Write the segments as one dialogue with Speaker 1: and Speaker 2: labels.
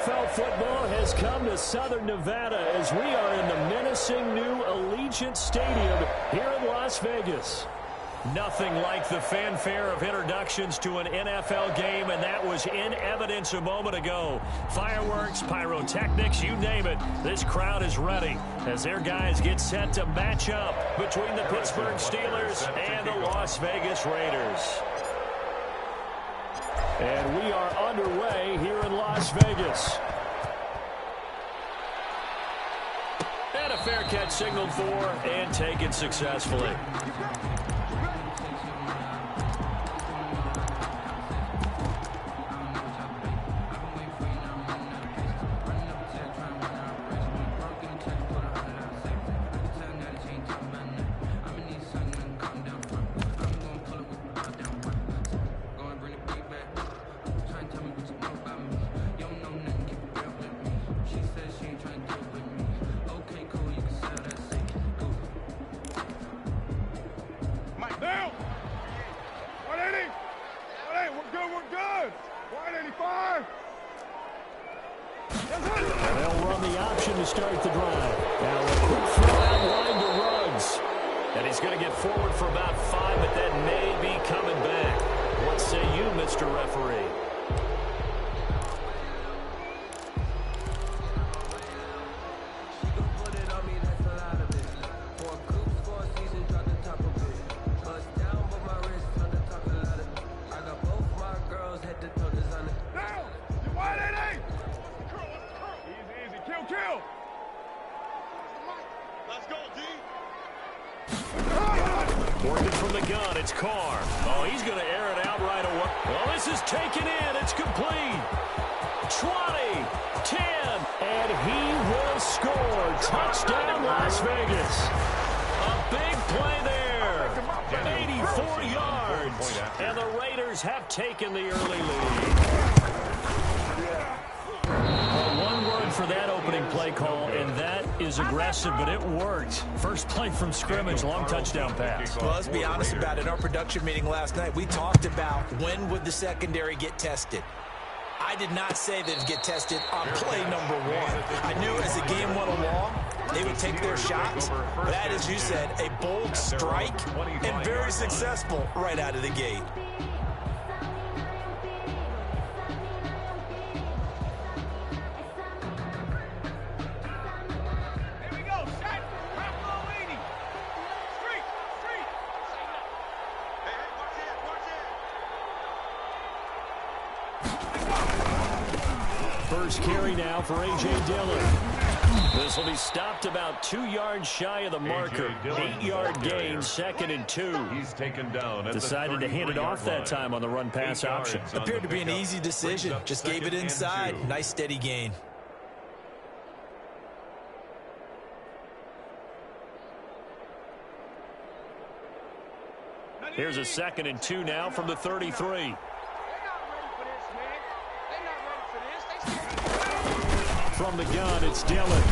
Speaker 1: NFL football has come to Southern Nevada as we are in the menacing new Allegiant Stadium here in Las Vegas. Nothing like the fanfare of introductions to an NFL game, and that was in evidence a moment ago. Fireworks, pyrotechnics, you name it. This crowd is ready as their guys get set to match up between the Pittsburgh Steelers and the Las Vegas Raiders. And we are underway here in Las Vegas. And a fair catch signaled for and taken successfully. Taken the early lead. Well, one word for that opening play call, and that is aggressive, but it worked. First play from scrimmage, long touchdown pass.
Speaker 2: Well, let's be honest about it. In our production meeting last night, we talked about when would the secondary get tested. I did not say that it'd get tested on play number one. I knew as the game went along, they would take their shots. That, as you said, a bold strike and very successful right out of the gate.
Speaker 1: First carry now for A.J. Dillon. This will be stopped about 2 yards shy of the marker. 8-yard gain, 2nd and 2.
Speaker 3: He's taken down.
Speaker 1: Decided to hand it off that time on the run-pass option.
Speaker 2: Appeared to be an easy decision. Just gave it inside. Nice steady gain.
Speaker 1: Here's a 2nd and 2 now from the 33. From the gun, it's Dillon.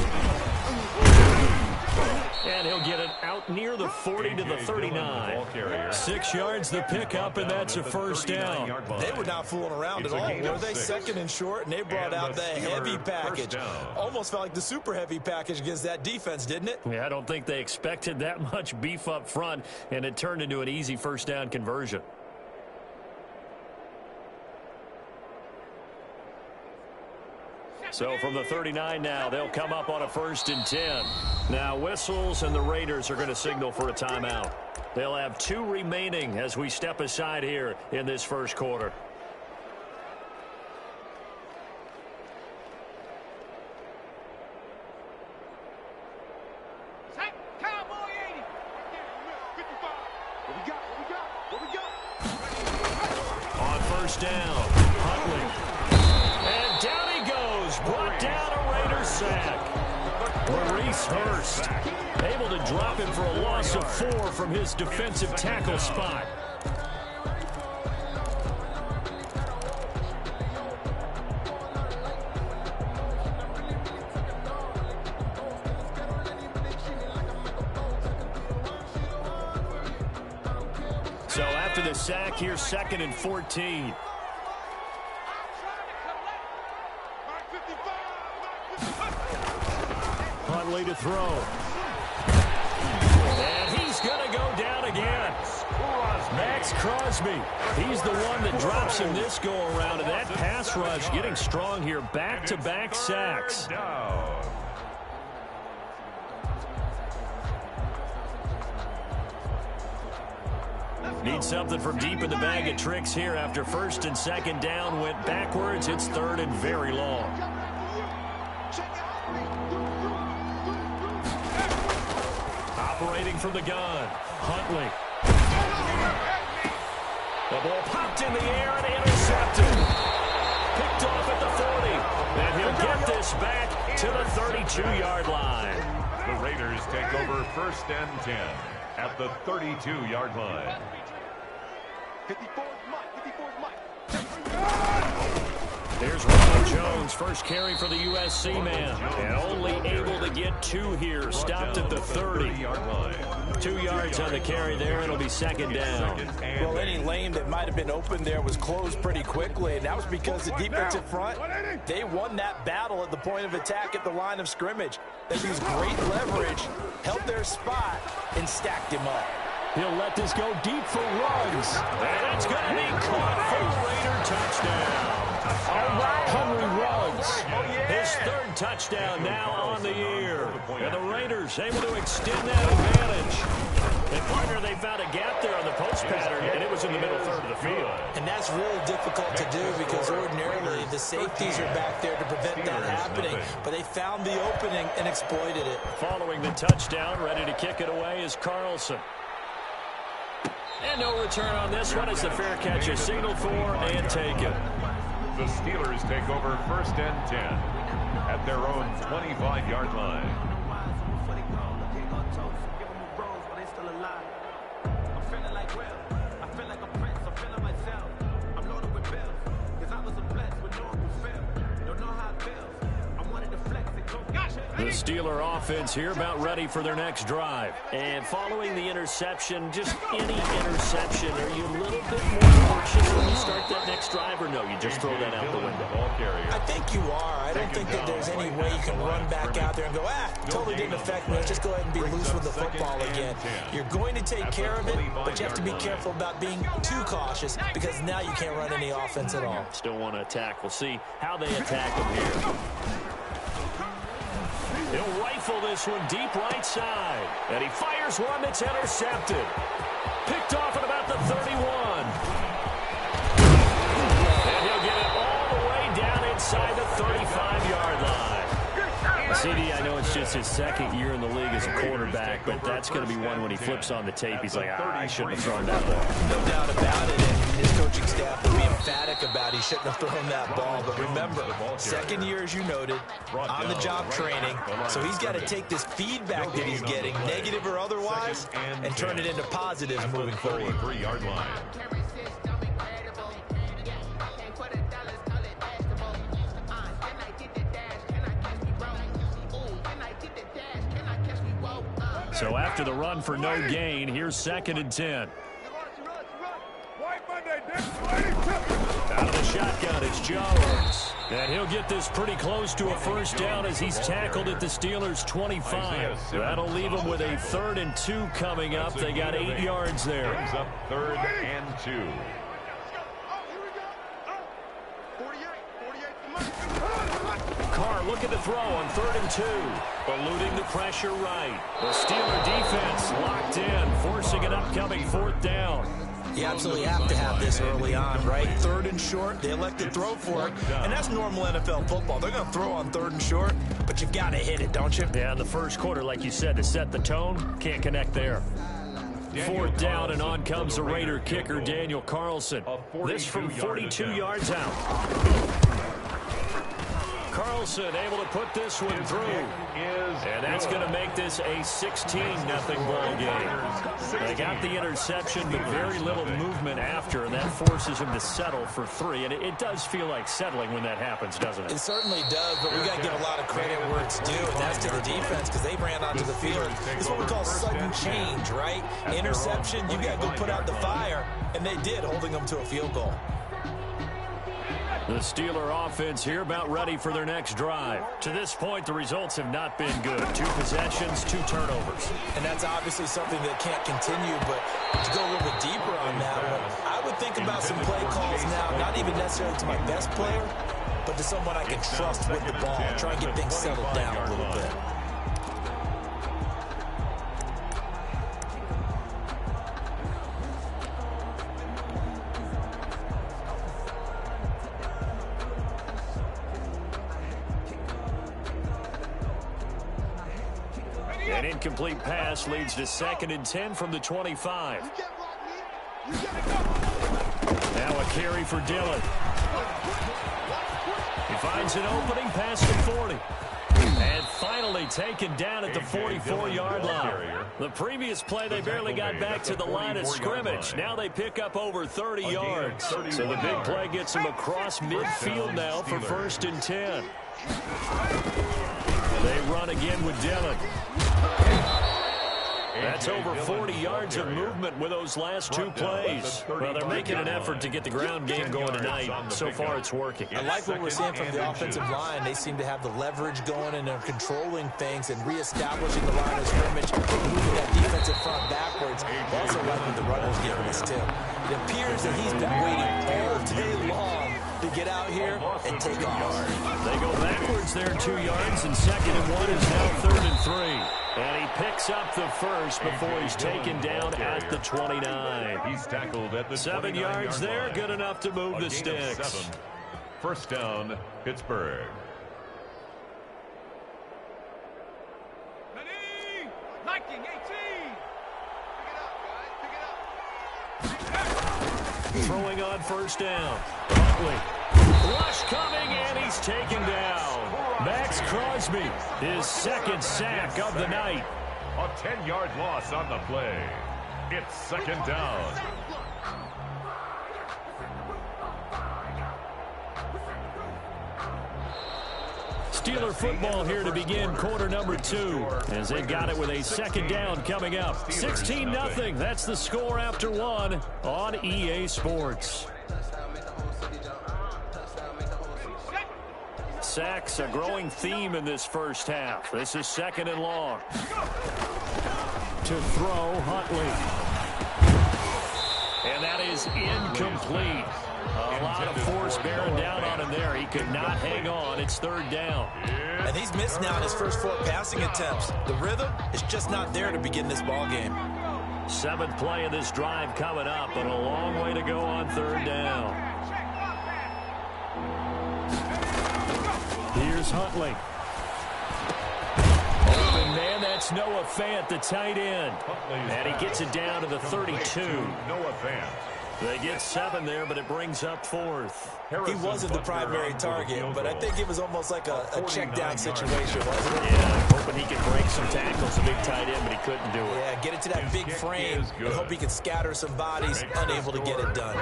Speaker 1: And he'll get it out near the 40 to the 39. 6 yards the pickup, and that's a first down.
Speaker 2: They were not fooling around at all, were they? 2nd and short, and they brought out the heavy package. Almost felt like the super heavy package against that defense, didn't it?
Speaker 1: Yeah, I don't think they expected that much beef up front, and it turned into an easy first down conversion. So from the 39 now, they'll come up on a 1st and 10. Now whistles, and the Raiders are going to signal for a timeout. They'll have 2 remaining as we step aside here in this first quarter. On 1st down, Huntley. And down he goes. Brought down a Raiders sack. Maurice Hurst able to drop him for a loss of 4 from his defensive tackle spot. So after the sack, here's 2nd and 14. Huntley to throw. And he's going to go down again. Max Crosby. He's the one that drops him this go-around. And that pass rush getting strong here. Back-to-back sacks. Need something from deep in the bag of tricks here after first and second down went backwards. It's third and very long. Operating from the gun, Huntley. The ball popped in the air and intercepted. Picked off at the 40. And he'll get this back to the 32-yard line.
Speaker 3: The Raiders take over first and 10 at the 32-yard line.
Speaker 4: 54 Mike.
Speaker 1: There's Ronald Jones, first carry for the USC man. And only able to get 2 here. Stopped at the 30-yard line. 2 yards on the carry there. It'll be second down.
Speaker 2: Well, any lane that might have been open there was closed pretty quickly, and that was because the defensive front, they won that battle at the point of attack at the line of scrimmage. They used great leverage, held their spot, and stacked him up.
Speaker 1: He'll let this go deep for Ruggs. And it's going to be caught for a Raider touchdown. All right, Henry Ruggs. His third touchdown now on the year. And the Raiders able to extend that advantage. And partner, they found a gap there on the post pattern, and it was in the middle third of the field.
Speaker 2: And that's really difficult to do because ordinarily the safeties are back there to prevent that happening. But they found the opening and exploited it.
Speaker 1: Following the touchdown, ready to kick it away is Carlson. And no return on this one as the fair catch is signaled for and taken.
Speaker 3: The Steelers take over first and 10 at their own 25-yard line.
Speaker 1: The Steeler offense here about ready for their next drive. And following the interception, just any interception, are you a little bit more cautious when you start that next drive, or no, you just throw that out the window?
Speaker 2: I think you are. I don't think that there's any way you can run back out there and go, totally didn't affect me. Let's just go ahead and be loose with the football again. You're going to take care of it, but you have to be careful about being too cautious because now you can't run any offense at all.
Speaker 1: Still want to attack. We'll see how they attack him here. He'll rifle this one deep right side. And he fires one that's intercepted. Picked off at about the 31. And he'll get it all the way down inside the 35-yard line. CD, I know it's just his second year in the league as a quarterback, but that's going to be one when he flips on the tape. He's like, I shouldn't have thrown that ball.
Speaker 2: No doubt about it. And his coaching staff will be emphatic about he shouldn't have thrown that ball. But remember, second year, as you noted, on-the-job training. So he's got to take this feedback that he's getting, negative or otherwise, and turn it into positives moving forward.
Speaker 3: 33-yard line.
Speaker 1: So after the run for no gain, here's second and 10. Out of the shotgun, it's Jones. And he'll get this pretty close to a first down as he's tackled at the Steelers' 25. That'll leave him with a 3rd and 2 coming up. They got 8 yards there.
Speaker 3: Brings up 3rd and 2.
Speaker 1: Carr looking to throw on 3rd and 2. Eluding the pressure right. The Steeler defense locked in, forcing an upcoming 4th down.
Speaker 2: You absolutely have to have this early on, right? 3rd and short, they elect to throw for it. And that's normal NFL football. They're going to throw on 3rd and short, but you've got to hit it, don't you?
Speaker 1: Yeah, in the first quarter, like you said, to set the tone, can't connect there. 4th down, and on comes the Raider kicker, Daniel Carlson. This from 42 yards out. Carlson able to put this one through. And that's going to make this a 16-0 ball game. They got the interception, but very little movement after, and that forces him to settle for 3. And it does feel like settling when that happens, doesn't it?
Speaker 2: It certainly does, but we got to give a lot of credit where it's due, and that's to the defense because they ran onto the field. It's what we call sudden change, right? Interception, you got to go put out the fire, and they did, holding them to a field goal.
Speaker 1: The Steeler offense here about ready for their next drive. To this point, the results have not been good. 2 possessions, 2 turnovers.
Speaker 2: And that's obviously something that can't continue, but to go a little bit deeper on that one, I would think about some play calls now, not even necessarily to my best player, but to someone I can trust with the ball. Try and get things settled down a little bit.
Speaker 1: An incomplete pass leads to 2nd and 10 from the 25. Now a carry for Dillon. He finds an opening past the 40. And finally taken down at the 44-yard line. The previous play, they barely got back to the line of scrimmage. Now they pick up over 30 yards. So the big play gets them across midfield now for 1st and 10. They run again with Dillon. That's over 40 yards of movement with those last 2 plays. Well, they're making an effort to get the ground game going tonight. So far, it's working.
Speaker 2: I like what we're seeing from the offensive line. They seem to have the leverage going, and they're controlling things and reestablishing the line of scrimmage, moving that defensive front backwards. Also like what the runner's giving us, too. It appears that he's been waiting all day long to get out here and take a yard.
Speaker 1: They go backwards there 2 yards, and 2nd and 1 is now 3rd and 3. And he picks up the first before he's taken down at the 29.
Speaker 3: He's tackled at the
Speaker 1: 7 yards there, good enough to move the sticks.
Speaker 3: 1st down, Pittsburgh.
Speaker 4: Ready? Liking 18. Pick it up, guys. Pick it up.
Speaker 1: Throwing on 1st down. Huntley. Rush coming, and he's taken down. Max Crosby, his 2nd sack of the night.
Speaker 3: A 10-yard loss on the play. It's 2nd down.
Speaker 1: Steeler football here to begin quarter number 2, as they've got it with a 2nd down coming up. 16-0. That's the score after 1 on EA Sports. Sacks, a growing theme in this first half. This is 2nd and long. To throw, Huntley. And that is incomplete. A lot of force bearing down on him there. He could not hang on. It's 3rd down.
Speaker 2: And he's missed now in his first 4 passing attempts. The rhythm is just not there to begin this ball game.
Speaker 1: 7th play of this drive coming up, but a long way to go on 3rd down. Here's Huntley. Open man, that's Noah Fant, the tight end. And he gets it down to the 32.
Speaker 3: Noah Fant.
Speaker 1: They get 7 there, but it brings up 4th.
Speaker 2: He wasn't the primary target, but I think it was almost like a check-down situation, wasn't it?
Speaker 1: Yeah, hoping he could break some tackles, a big tight end, but he couldn't do it.
Speaker 2: Yeah, get it to that big frame and hope he can scatter some bodies, unable to get it done.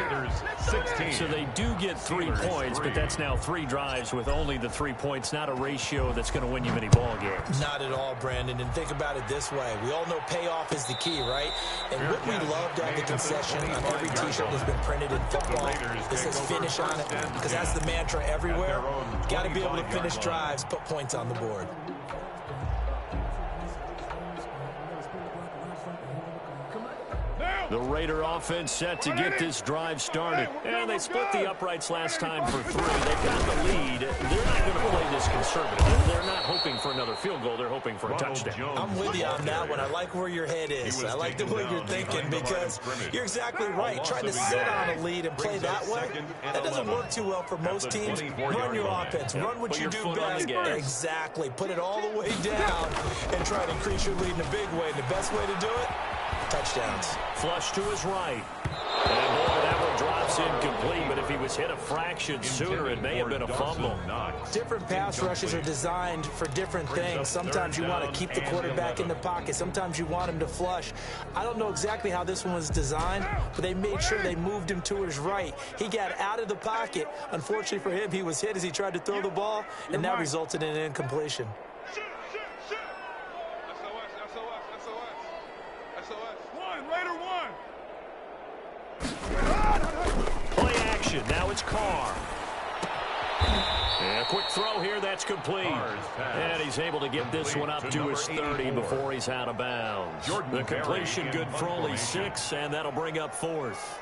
Speaker 1: So they do get 3 points, but that's now 3 drives with only the 3 points, not a ratio that's going to win you many ball games.
Speaker 2: Not at all, Brandon, and think about it this way. We all know payoff is the key, right? And what we love to have the concession on every T-shirt that's been printed in football, it says finish on it, because that's the mantra everywhere. Got to be able to finish drives, put points on the board.
Speaker 1: The Raider offense set to get this drive started. And they split the uprights last time for 3. They've got the lead. They're not going to play this conservative. They're not hoping for another field goal. They're hoping for a touchdown.
Speaker 2: I'm with you on that one. I like where your head is. I like the way you're thinking, because you're exactly right. Trying to sit on a lead and play that way, that doesn't work too well for most teams. Run your offense. Run what you do best. Exactly. Put it all the way down and try to increase your lead in a big way. The best way to do it? Touchdowns.
Speaker 1: Flush to his right. And boy, that one drops incomplete, but if he was hit a fraction sooner, it may have been a fumble.
Speaker 2: Different pass rushes are designed for different things. Sometimes you want to keep the quarterback in the pocket. Sometimes you want him to flush. I don't know exactly how this one was designed, but they made sure they moved him to his right. He got out of the pocket. Unfortunately for him, he was hit as he tried to throw the ball, and that resulted in an incompletion.
Speaker 1: Play action. Now it's Carr. And a quick throw here, that's complete. And he's able to get this one up to his 30 before he's out of bounds. The completion good for only 6, and that'll bring up 4th.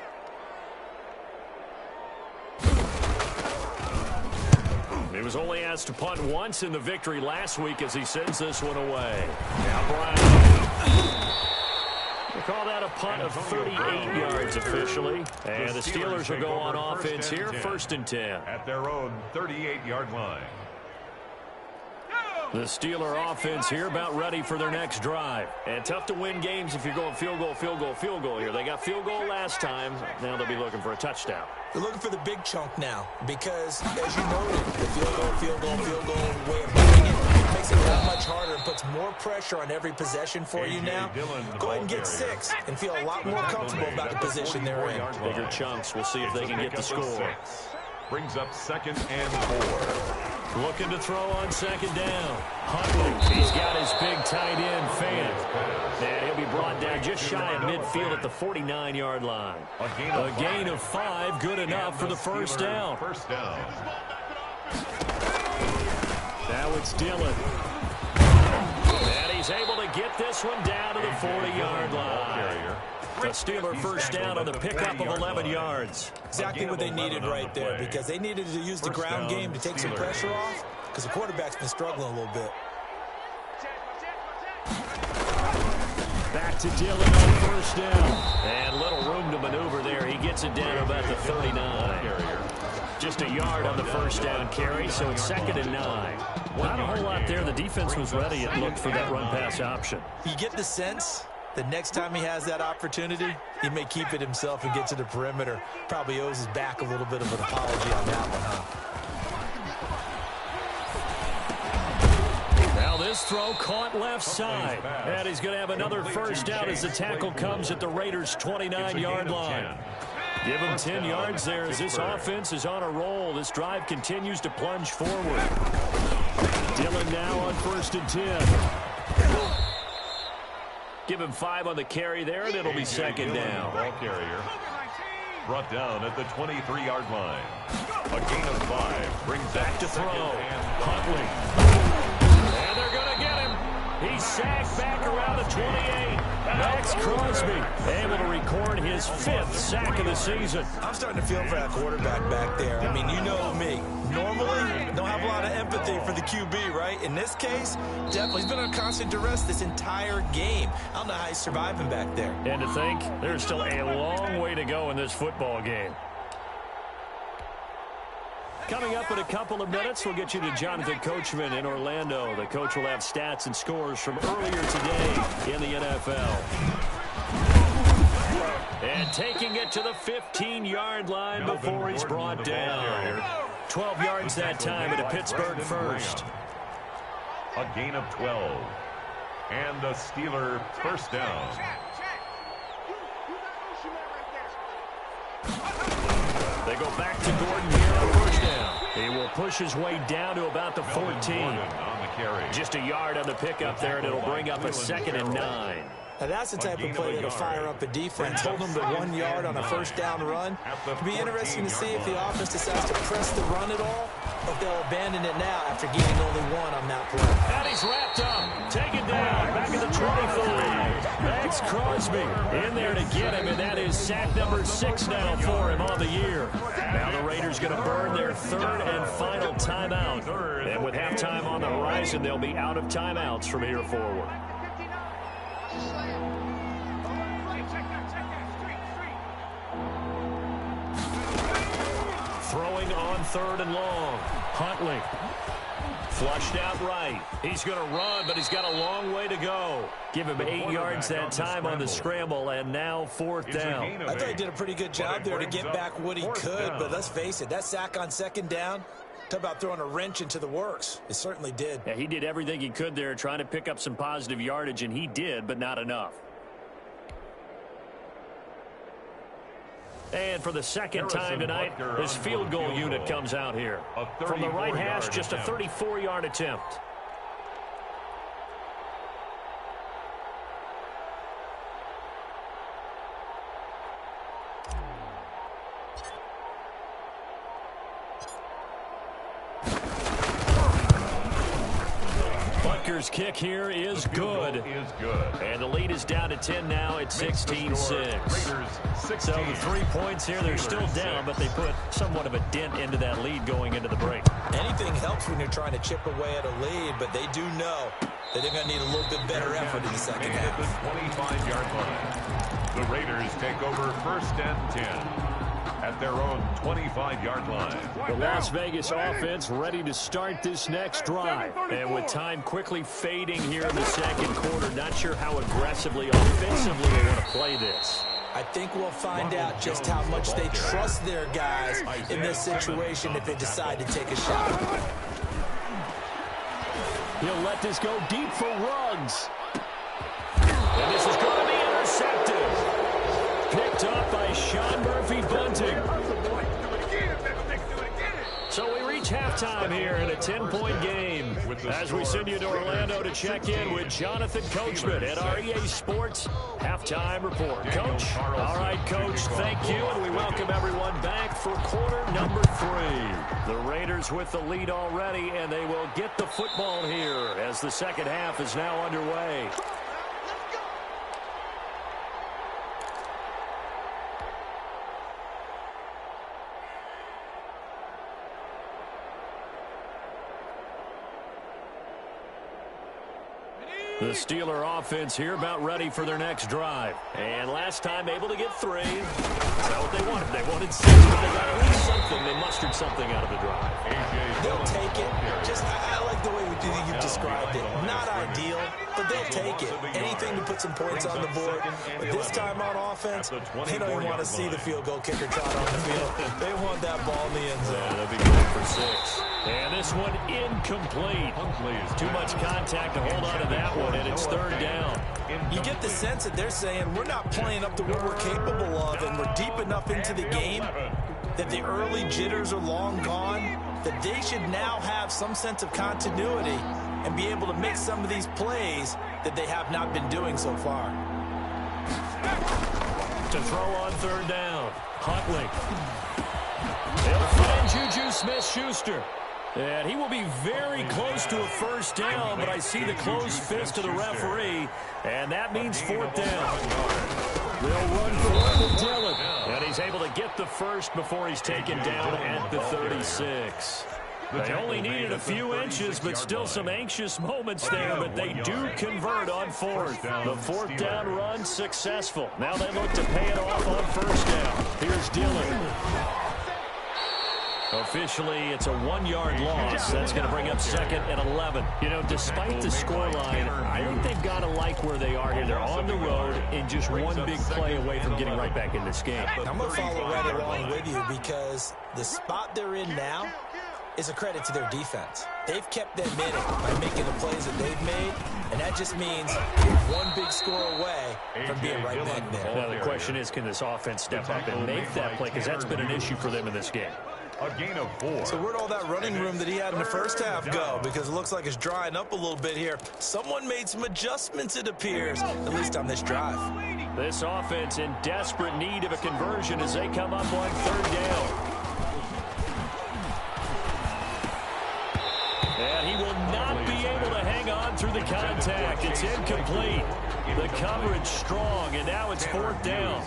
Speaker 1: He was only asked to punt once in the victory last week as he sends this one away. Now Brown. We'll call that a punt of 38 yards officially. And the Steelers will go on offense here, 1st and 10.
Speaker 3: At their own 38-yard line.
Speaker 1: The Steeler offense here about ready for their next drive. And tough to win games if you're going field goal, field goal, field goal here. They got field goal last time. Now they'll be looking for a touchdown.
Speaker 2: They're looking for the big chunk now because, as you noted, the field goal way of doing it makes it that much harder and puts more pressure on every possession for you now. Go ahead and get 6 and feel a lot more comfortable about the position they're in.
Speaker 1: Bigger chunks. We'll see if they can get the score.
Speaker 3: Brings up 2nd and 4.
Speaker 1: Looking to throw on 2nd down. Huntley, he's got his big tight end fan. And he'll be brought down just shy of midfield at the 49-yard line. A gain of 5, good enough for the first down. Now it's Dillon. And he's able to get this one down to the 40-yard line. A Steeler first down on the pickup of 11 yards.
Speaker 2: Exactly what they needed right there because they needed to use the ground game to take some pressure off because the quarterback's been struggling a little bit.
Speaker 1: Back to Dillon on first down. And little room to maneuver there. He gets it down about the 39. Just a yard on the first down carry, so it's 2nd and 9. Not a whole lot there. The defense was ready and looked for that run-pass option.
Speaker 2: You get the sense the next time he has that opportunity, he may keep it himself and get to the perimeter. Probably owes his back a little bit of an apology on that one, huh?
Speaker 1: Now this throw caught left side. And he's going to have another first down as the tackle comes at the Raiders' 29-yard line. Give him 10 yards there as this offense is on a roll. This drive continues to plunge forward. Dillon now on 1st and 10. Give him 5 on the carry there, and it'll be 2nd down.
Speaker 3: Ball carrier brought down at the 23-yard line. A gain of 5 brings
Speaker 1: back to throw. Huntley. And they're going to get him. He's sacked back around the 28. Max Crosby able to record his 5th sack of the season.
Speaker 2: I'm starting to feel for that quarterback back there. I mean, you know me. Normally, don't have a lot of empathy for the QB, right? In this case, definitely. He's been on constant duress this entire game. I don't know how he's surviving back there.
Speaker 1: And to think, there's still a long way to go in this football game. Coming up in a couple of minutes, we'll get you to Jonathan Coachman in Orlando. The coach will have stats and scores from earlier today in the NFL. And taking it to the 15-yard line before he's brought down. 12 yards that time at a Pittsburgh first.
Speaker 3: A gain of 12. And a Steeler first down.
Speaker 1: They go back to Gordon here on first down. He will push his way down to about the 14. Just a yard on the pickup there, and it'll bring up a 2nd and 9.
Speaker 2: Now that's the type of play that'll fire up a defense. Hold them to 1 yard on a first down run. It'll be interesting to see if the offense decides to press the run at all, or if they'll abandon it now after gaining only 1 on that play.
Speaker 1: And he's wrapped up, taken down, back at the 25. Max Crosby in there to get him, and that is sack number 6 now for him on the year. Now the Raiders going to burn their 3rd and final timeout. And with halftime on the horizon, they'll be out of timeouts from here forward. Throwing on 3rd and long. Huntley. Flushed out right. He's going to run, but he's got a long way to go. Give him 8 yards that time on the scramble, and now 4th down.
Speaker 2: I thought he did a pretty good job there to get back what he could, but let's face it, that sack on 2nd down, talk about throwing a wrench into the works. It certainly did.
Speaker 1: Yeah, he did everything he could there trying to pick up some positive yardage, and he did, but not enough. And for the 2nd time tonight, his field goal unit comes out here. From the right hash, just a 34-yard attempt. Packers kick here is good. And the lead is down to 10 now at 16-6. So the 3 points here, they're still down, but they put somewhat of a dent into that lead going into the break.
Speaker 2: Anything helps when you're trying to chip away at a lead, but they do know that they're going to need a little bit better effort in the second half.
Speaker 3: The 25-yard line. The Raiders take over 1st and 10. At their own 25-yard line.
Speaker 1: The Las Vegas offense ready to start this next drive. And with time quickly fading here in the second quarter, not sure how aggressively, offensively they want to play this.
Speaker 2: I think we'll find out just how much they trust their guys in this situation if they decide to take a shot.
Speaker 1: He'll let this go deep for Ruggs. And this is going to be intercepted. Picked up by Sean Murphy-Bunting. So we reach halftime here in a 10-point game as we send you to Orlando to check in with Jonathan Coachman at our EA Sports Halftime Report. Coach, all right, Coach, thank you, and we welcome everyone back for quarter number 3. The Raiders with the lead already, and they will get the football here as the second half is now underway. The Steeler offense here about ready for their next drive. And last time able to get 3. That's not what they wanted. They wanted 6, but they got at least something. They mustered something out of the drive.
Speaker 2: They'll take it. I like the way you described it. Not ideal, but they'll take it. Anything to put some points on the board. But this time on offense, they don't even want to see the field goal kicker trot on the field. They want that ball in the end zone.
Speaker 1: Yeah, they'll be good for 6. And this one incomplete. Too much contact to hold on to that one, and it's 3rd down.
Speaker 2: You get the sense that they're saying we're not playing up to what we're capable of, and we're deep enough into the game that the early jitters are long gone, that they should now have some sense of continuity and be able to make some of these plays that they have not been doing so far.
Speaker 1: To throw on 3rd down. Huntley. They'll find Juju Smith-Schuster. And he will be very close to a 1st down, but I see the closed fist of the referee, and that means 4th down. They'll run for it with Dillon, and he's able to get the 1st before he's taken down at the 36. They only needed a few inches, but still some anxious moments there, but they do convert on 4th. The 4th down run successful. Now they look to pay it off on 1st down. Here's Dillon. Officially, it's a 1-yard loss. That's going to bring up 2nd and 11. You know, despite the scoreline, I think they've got to like where they are here. They're on the road and just one big play away from getting right back in this game.
Speaker 2: I'm going to follow right along with you because the spot they're in now is a credit to their defense. They've kept them in it by making the plays that they've made, and that just means you're one big score away from being right back there.
Speaker 1: Now, the question is, can this offense step up and make that play? Because that's been an issue for them in this game.
Speaker 3: A gain of 4.
Speaker 2: So where'd all that running room that he had in the first half go? Because it looks like it's drying up a little bit here. Someone made some adjustments, it appears, at least on this drive.
Speaker 1: This offense in desperate need of a conversion as they come up on 3rd down. And he will not be able to hang on through the contact. It's incomplete. The coverage strong, and now it's 4th down.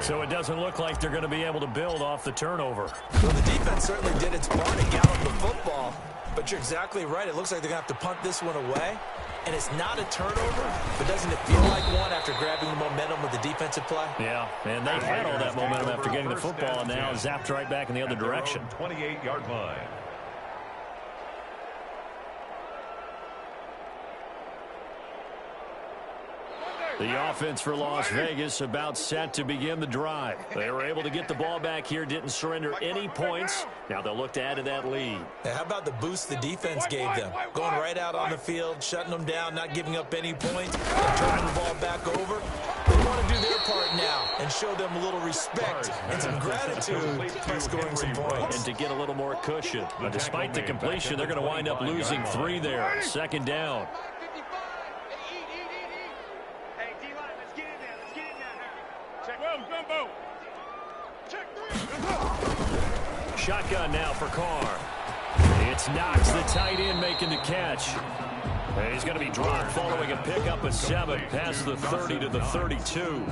Speaker 1: So it doesn't look like they're going to be able to build off the turnover.
Speaker 2: Well, the defense certainly did its part to gallop the football, but you're exactly right. It looks like they're going to have to punt this one away, and it's not a turnover, but doesn't it feel like one after grabbing the momentum with the defensive play?
Speaker 1: Yeah, and they had all that momentum after getting the football, and now zapped right back in the other direction.
Speaker 3: 28-yard line.
Speaker 1: The offense for Las Vegas about set to begin the drive. They were able to get the ball back here, didn't surrender any points. Now they'll look to add to that lead.
Speaker 2: Now, how about the boost the defense gave them? Going right out on the field, shutting them down, not giving up any points, and turning the ball back over. They want to do their part now and show them a little respect and some gratitude by scoring some points.
Speaker 1: And to get a little more cushion. But despite the completion, they're going to wind up losing 3 there. 2nd down. Shotgun now for Carr. It's Knox, the tight end, making the catch. And he's going to be dropped following a pickup of 7 past the 30 to the 32.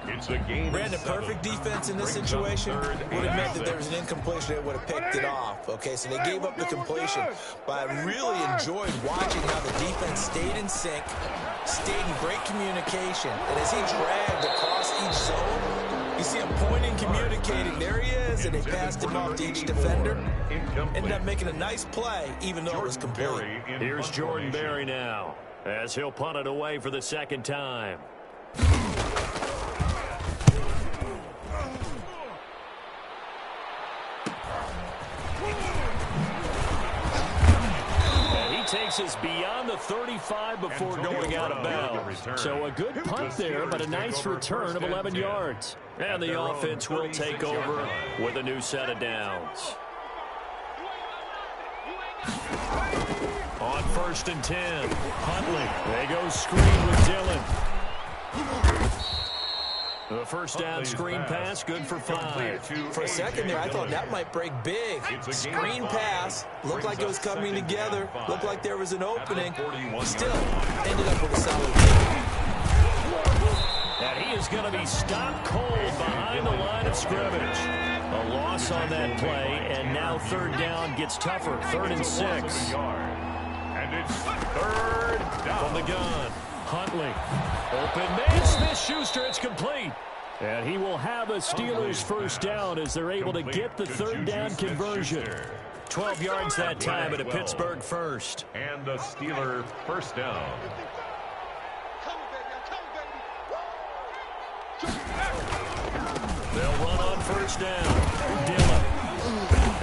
Speaker 3: It's a game.
Speaker 2: Brandon, perfect defense in this situation would have meant that there was an incompletion. They would have picked it off. Okay, so they gave up the completion. But I really enjoyed watching how the defense stayed in sync, stayed in great communication. And as he dragged across each zone, you see him pointing, communicating. There he is, and they passed him off to each defender. Ended up making a nice play, even though it was complete.
Speaker 1: Here's Jordan Berry now, as he'll punt it away for the second time. Takes us beyond the 35 before going out of bounds. So a good punt there, but a nice return of 11 yards. And the offense will take over with a new set of downs. On 1st and 10, Huntley. They go screen with Dillon. The first down screen pass, good for 5.
Speaker 2: For a second there, I thought that might break big. Screen pass, looked like it was coming together, looked like there was an opening. Still, ended up with a solid game.
Speaker 1: And he is going to be stopped cold behind the line of scrimmage. A loss on that play, and now 3rd down gets tougher. 3rd and 6.
Speaker 3: And it's 3rd down.
Speaker 1: From the gun. Huntley. Open man. Smith-Schuster. It's complete. And he will have a Steelers first down as they're able to get the 3rd down conversion. 12 yards that time at a Pittsburgh first.
Speaker 3: And the Steeler first down.
Speaker 1: They'll run on 1st down. Dillon.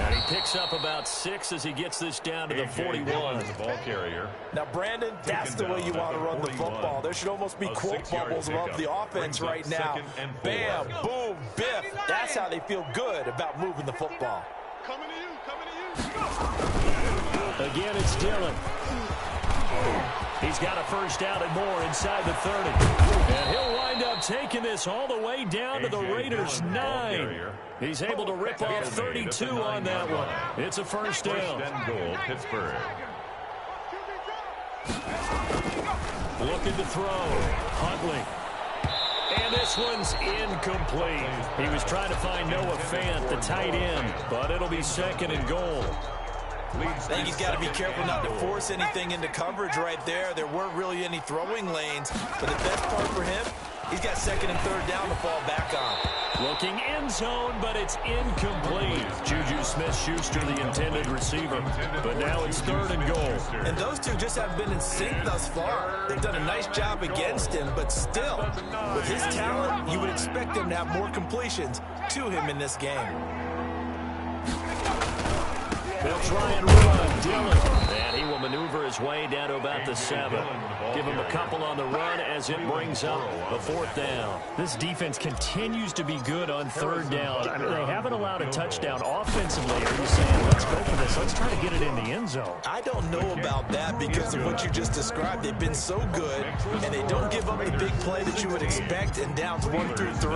Speaker 1: And he picks up about 6 as he gets this down to the 41.
Speaker 3: The ball carrier.
Speaker 2: Now, Brandon, that's the way you want to run the football. There should almost be quote bubbles above the offense right now. Bam, boom, biff. That's how they feel good about moving the football.
Speaker 4: Coming to you.
Speaker 1: Again, it's Dillon. He's got a first down and more inside the 30. And he'll wind up taking this all the way down to the Raiders' 9. He's able to rip off 32 on that one. It's a first down.
Speaker 3: First and goal, Pittsburgh.
Speaker 1: Looking to throw. Huntley. And this one's incomplete. He was trying to find Noah Fant, the tight end, but it'll be 2nd and goal.
Speaker 2: I think he's got to be careful not to force anything into coverage right there. There weren't really any throwing lanes, but the best part for him, he's got 2nd and 3rd down to fall back on.
Speaker 1: Looking end zone, but it's incomplete. Juju Smith-Schuster, the intended receiver. But now it's 3rd and goal.
Speaker 2: And those two just haven't been in sync thus far. They've done a nice job against him, but still, with his talent, you would expect him to have more completions to him in this game.
Speaker 1: They'll try and run. Dillon. And he will maneuver his way down to about the 7. Give him a couple on the run as it brings up the 4th down. This defense continues to be good on 3rd down. I mean, they haven't allowed a touchdown offensively. Are you saying, let's go for this? Let's try to get it in the end zone.
Speaker 2: I don't know about that because of what you just described. They've been so good, and they don't give up the big play that you would expect in downs 1 through 3.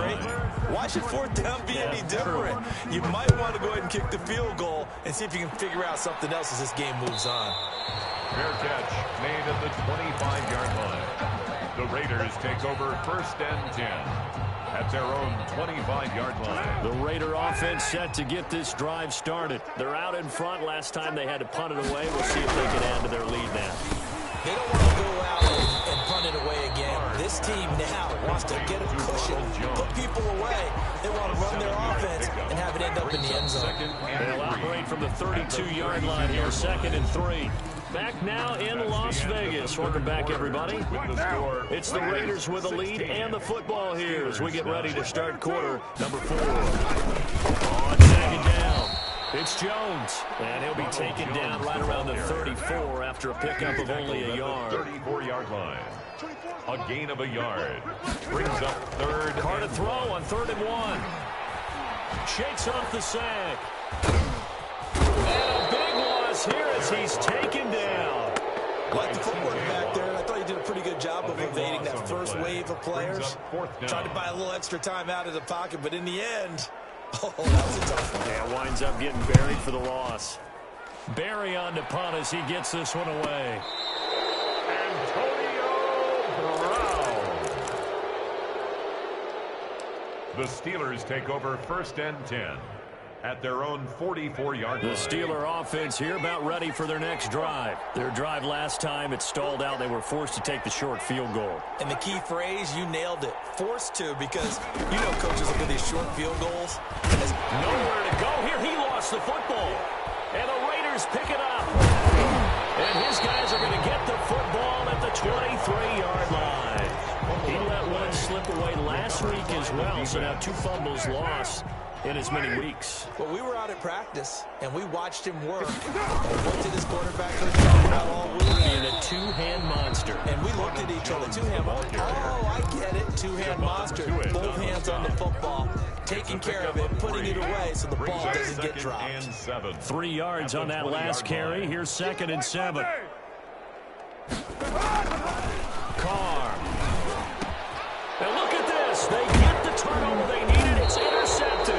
Speaker 2: Why should 4th down be any different? You might want to go ahead and kick the field goal and see if you can figure out something else as this game moves on.
Speaker 3: Fair catch made at the 25-yard line. The Raiders take over 1st and 10 at their own 25-yard line.
Speaker 1: The Raider offense set to get this drive started. They're out in front. Last time they had to punt it away. We'll see if they can add to their lead now.
Speaker 2: They don't want to go out and punt it away again. This team now wants to get a cushion, put people away. They want to run their offense and have it end up in the end zone.
Speaker 1: They'll operate from the 32-yard line here, 2nd and 3. Back now in Las Vegas. Welcome back, everybody. It's the Raiders with the lead and the football here as we get ready to start quarter number 4. On 2nd down, it's Jones. And he'll be taken down right around the 34 after a pickup of only a yard.
Speaker 3: 34-yard line. A gain of a yard. Brings up 3rd.
Speaker 1: Carr to throw on 3rd and 1. Shakes off the sack. And a big loss here as he's taken down.
Speaker 2: Like the footwork back there, and I thought he did a pretty good job of evading that first wave of players. Tried to buy a little extra time out of the pocket, but in the end, oh, that was a tough one.
Speaker 1: Yeah, winds up getting buried for the loss. Berry on to punt as he gets this one away.
Speaker 3: The Steelers take over 1st and 10 at their own 44-yard line.
Speaker 1: The Steeler offense here about ready for their next drive. Their drive last time, it stalled out. They were forced to take the short field goal.
Speaker 2: And the key phrase, you nailed it. Forced to, because you know coaches look at these short field goals.
Speaker 1: There's nowhere to go here. He lost the football. And the Raiders pick it up. And his guys are going to get the football at the 23-yard line. He let one slip away last week as well, so now 2 fumbles lost in as many weeks.
Speaker 2: Well, we were out at practice, and we watched him work. What did his quarterback coach talk about all week?
Speaker 1: In a two-hand monster.
Speaker 2: And we looked at each other. Two-hand, oh, I get it. Two-hand monster. Both hands on the football, taking care of it, putting it away so the ball doesn't get dropped.
Speaker 1: 3 yards on that last carry. Here's 2nd and 7. Carr. And look at this. They get the turnover they needed. It's intercepted.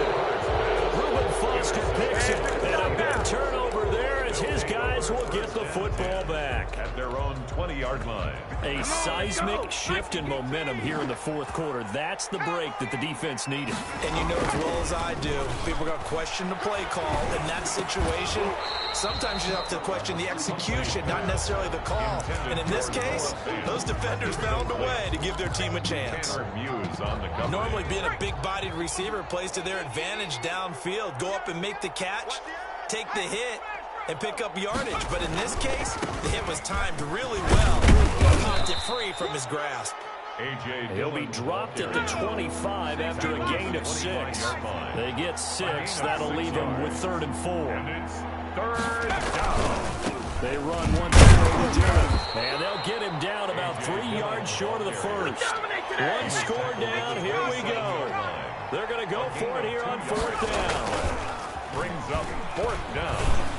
Speaker 1: Reuben Foster picks it. And a big turnover there as his guys will get the football back.
Speaker 3: At their own 20-yard line.
Speaker 1: A seismic shift in momentum here in the 4th quarter. That's the break that the defense needed.
Speaker 2: And you know as well as I do, people are going to question the play call in that situation. Sometimes you have to question the execution, not necessarily the call. And in this case, those defenders found a way to give their team a chance. Normally being a big-bodied receiver plays to their advantage downfield. Go up and make the catch, take the hit, and pick up yardage. But in this case, the hit was timed really well. He popped it free from his grasp.
Speaker 1: He'll be dropped at the 25 after a gain of 6. They get 6. That'll leave him with 3rd and 4.
Speaker 3: And it's 3rd down.
Speaker 1: They run once more to Dillon. And they'll get him down about 3 yards short of the first. 1 score down. Here we go. They're going to go for it here on 4th down.
Speaker 3: Brings up 4th down.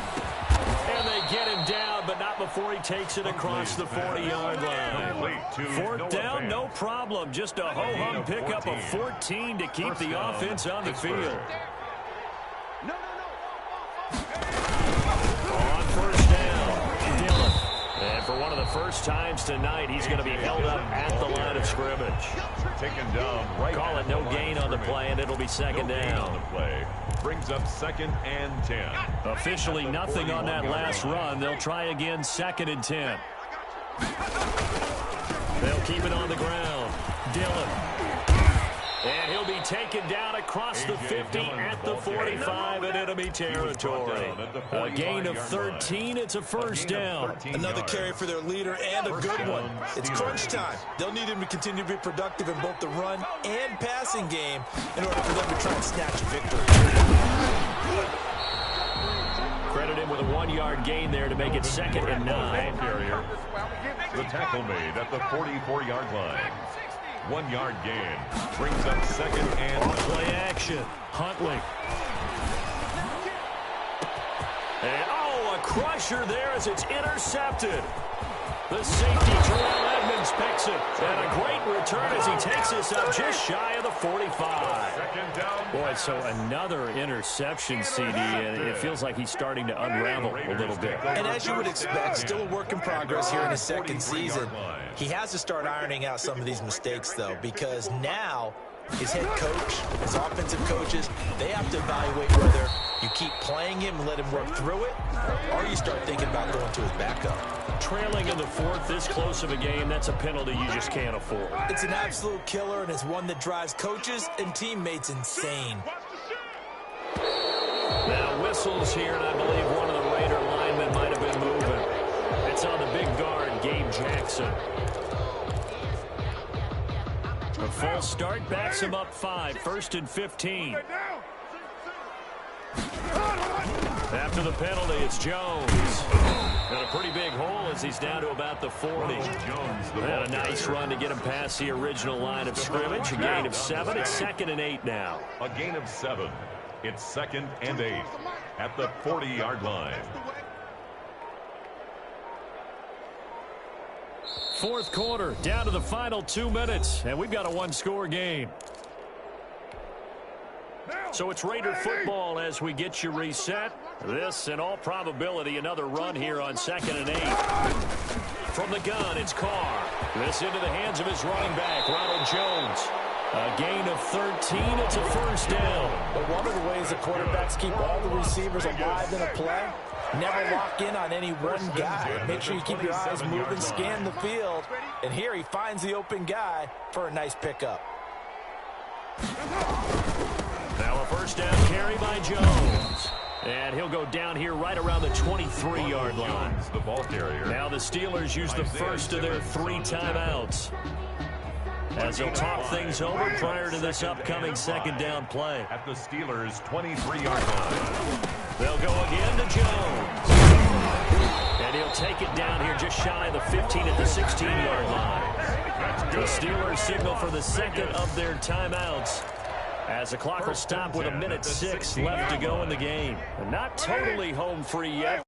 Speaker 1: And they get him down, but not before he takes it across the 40-yard line. 4th down, no problem. Just a ho-hum pickup of 14 to keep the offense on the field. On 1st down, Dillon. And for one of the first times tonight, he's going to be held up at the line of scrimmage.
Speaker 3: Taken down right.
Speaker 1: Call it no gain on the play, and it'll be 2nd down.
Speaker 3: On the play. Brings up 2nd and 10.
Speaker 1: Officially nothing on that last run. They'll try again, 2nd and 10. They'll keep it on the ground. Dillon. And he'll be taken down across the 50 at the 45 in enemy territory. A gain of 13. It's a 1st down.
Speaker 2: Another carry for their leader and a good one. It's crunch time. They'll need him to continue to be productive in both the run and passing game in order for them to try and snatch a victory.
Speaker 1: Credit him with a 1-yard gain there to make it 2nd and 9.
Speaker 3: Carrier. The tackle made at the 44-yard line. 1-yard gain. Brings up 2nd and
Speaker 1: play action. Huntley. And, a crusher there as it's intercepted. The safety, Terrell Edmonds, picks it. And a great return as he takes this up just shy of the 45.
Speaker 3: 2nd down.
Speaker 1: Boy, so another interception, CD, and it feels like he's starting to unravel a little bit.
Speaker 2: And as you would expect, still a work in progress here in his 2nd season. He has to start ironing out some of these mistakes, though, because now his head coach, his offensive coaches, they have to evaluate whether you keep playing him and let him work through it, or you start thinking about going to his backup.
Speaker 1: Trailing in the 4th, this close of a game, that's a penalty you just can't afford.
Speaker 2: It's an absolute killer, and it's one that drives coaches and teammates insane.
Speaker 1: Now whistles here, and I believe one of the Raider linemen might have been moving. It's on the big guard, Gabe Jackson. A false start backs him up 5, 1st and 15. After the penalty, it's Jones. Got a pretty big hole as he's down to about the 40. And a nice run to get him past the original line of scrimmage. A gain of 7. It's 2nd and 8 now.
Speaker 3: A gain of 7. It's 2nd and 8 at the 40-yard line.
Speaker 1: 4th quarter, down to the final 2 minutes, and we've got a 1-score game. So it's Raider football as we get you reset. This, in all probability, another run here on 2nd and 8. From the gun, it's Carr. This into the hands of his running back, Ronald Jones. A gain of 13. It's a first down.
Speaker 2: But one of the ways the quarterbacks keep all the receivers alive in a play, never lock in on any one guy. Make sure you keep your eyes moving, scan the field. And here he finds the open guy for a nice pickup.
Speaker 1: Now a first down carry by Jones. And he'll go down here right around the 23-yard line.
Speaker 3: The ball carrier.
Speaker 1: Now the Steelers use the first of their 3 timeouts, as they'll talk things over prior to this upcoming second down play.
Speaker 3: At the Steelers' 23-yard line.
Speaker 1: They'll go again to Jones. And he'll take it down here just shy of the 15 at the 16-yard line. The Steelers signal for the second of their timeouts, as the clock will stop with 1:06 left to go in the game. And not totally home free yet.